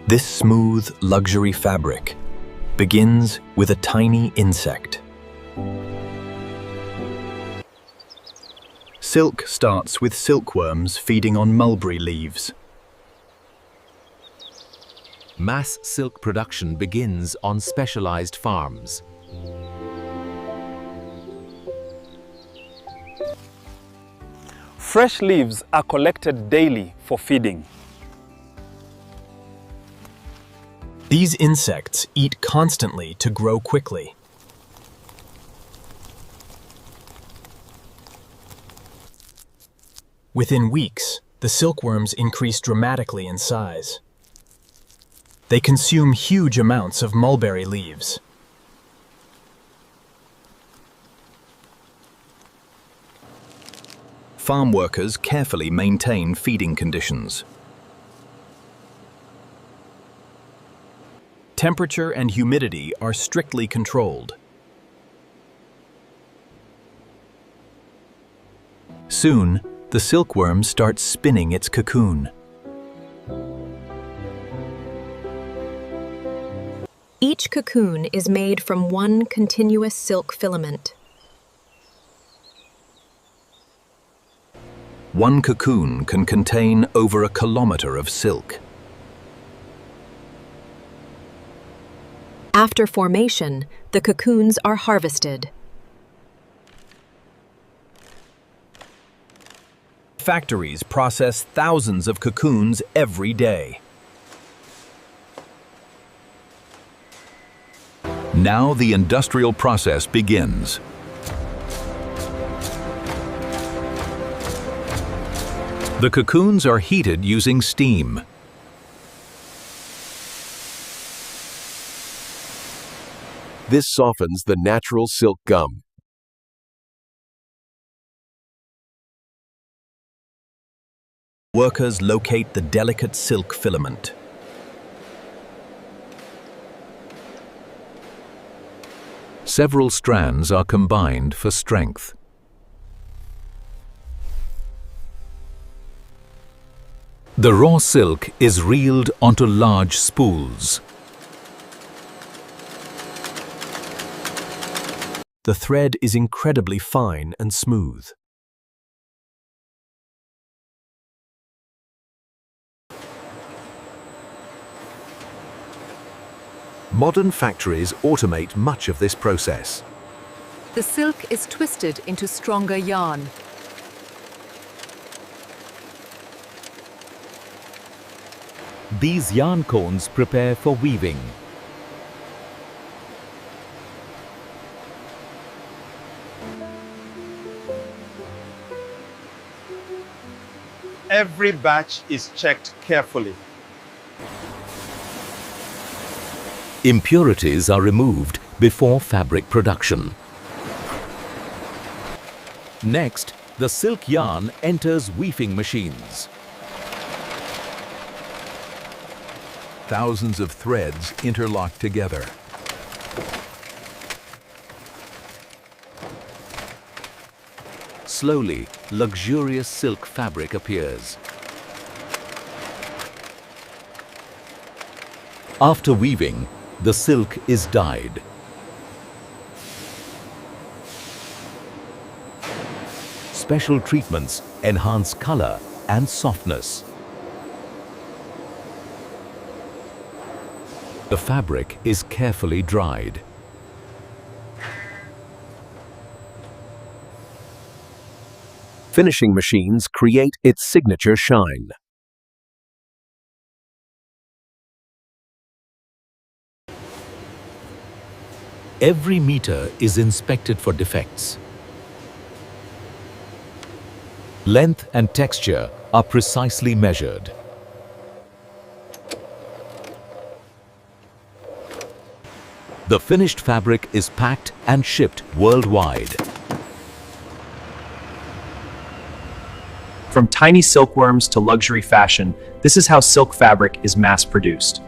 This smooth, luxury fabric begins with a tiny insect. Silk starts with silkworms feeding on mulberry leaves. Mass silk production begins on specialized farms. Fresh leaves are collected daily for feeding. These insects eat constantly to grow quickly. Within weeks, the silkworms increase dramatically in size. They consume huge amounts of mulberry leaves. Farm workers carefully maintain feeding conditions. Temperature and humidity are strictly controlled. Soon, the silkworm starts spinning its cocoon. Each cocoon is made from one continuous silk filament. One cocoon can contain over 1 kilometer of silk. After formation, the cocoons are harvested. Factories process thousands of cocoons every day. Now the industrial process begins. The cocoons are heated using steam. This softens the natural silk gum. Workers locate the delicate silk filament. Several strands are combined for strength. The raw silk is reeled onto large spools. The thread is incredibly fine and smooth. Modern factories automate much of this process. The silk is twisted into stronger yarn. These yarn cones prepare for weaving. Every batch is checked carefully. Impurities are removed before fabric production. Next, the silk yarn enters weaving machines. Thousands of threads interlock together. Slowly, luxurious silk fabric appears. After weaving, the silk is dyed. Special treatments enhance color and softness. The fabric is carefully dried. Finishing machines create its signature shine. Every meter is inspected for defects. Length and texture are precisely measured. The finished fabric is packed and shipped worldwide. From tiny silkworms to luxury fashion, this is how silk fabric is mass-produced.